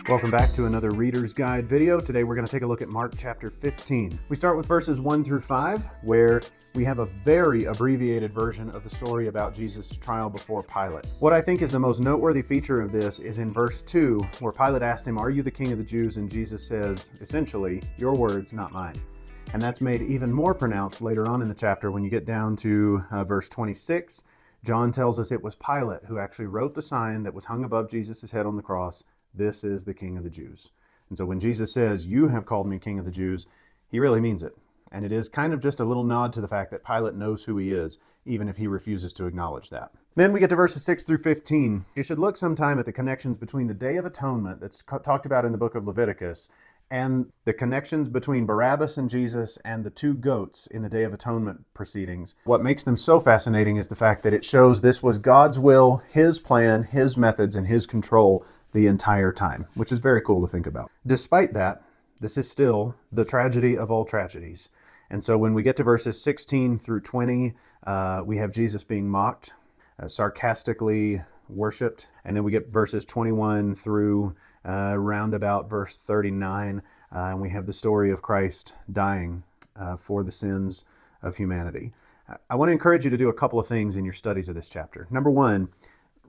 Welcome back to another Reader's Guide video. Today we're going to take a look at Mark chapter 15. We start with verses 1 through 5, where we have a very abbreviated version of the story about Jesus' trial before Pilate. What I think is the most noteworthy feature of this is in verse 2, where Pilate asked him, "Are you the king of the Jews?" And Jesus says, essentially, "Your words, not mine." And that's made even more pronounced later on in the chapter when you get down to verse 26. John tells us it was Pilate who actually wrote the sign that was hung above Jesus' head on the cross. This is the King of the Jews. And so when Jesus says, "You have called me King of the Jews," he really means it. And it is kind of just a little nod to the fact that Pilate knows who he is, even if he refuses to acknowledge that. Then we get to verses 6 through 15. You should look sometime at the connections between the Day of Atonement that's talked about in the book of Leviticus and the connections between Barabbas and Jesus and the two goats in the Day of Atonement proceedings. What makes them so fascinating is the fact that it shows this was God's will, his plan, his methods, and his control the entire time, which is very cool to think about. Despite that, this is still the tragedy of all tragedies. And so when we get to verses 16 through 20, we have Jesus being mocked, sarcastically worshipped. And then we get verses 21 through roundabout verse 39, and we have the story of Christ dying for the sins of humanity. I want to encourage you to do a couple of things in your studies of this chapter. Number one,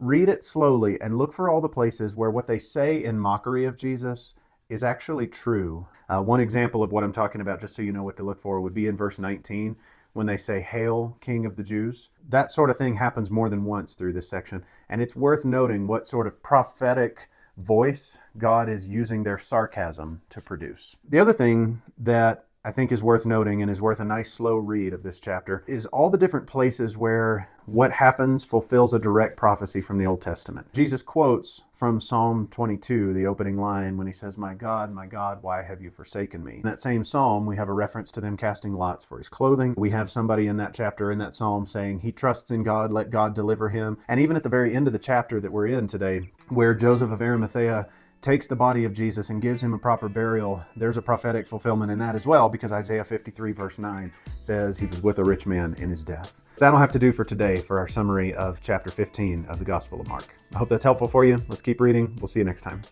read it slowly and look for all the places where what they say in mockery of Jesus is actually true. One example of what I'm talking about, just so you know what to look for, would be in verse 19 when they say, "Hail, King of the Jews." That sort of thing happens more than once through this section, and it's worth noting what sort of prophetic voice God is using their sarcasm to produce. The other thing that I think is worth noting and is worth a nice slow read of this chapter is all the different places where what happens fulfills a direct prophecy from the Old Testament. Jesus quotes from Psalm 22, the opening line, when he says, my God, why have you forsaken me?" In that same psalm, we have a reference to them casting lots for his clothing. We have somebody in that chapter, in that psalm, saying he trusts in God, let God deliver him. And even at the very end of the chapter that we're in today, where Joseph of Arimathea takes the body of Jesus and gives him a proper burial, there's a prophetic fulfillment in that as well, because Isaiah 53 verse 9 says he was with a rich man in his death. That'll have to do for today for our summary of chapter 15 of the Gospel of Mark. I hope that's helpful for you. Let's keep reading. We'll see you next time.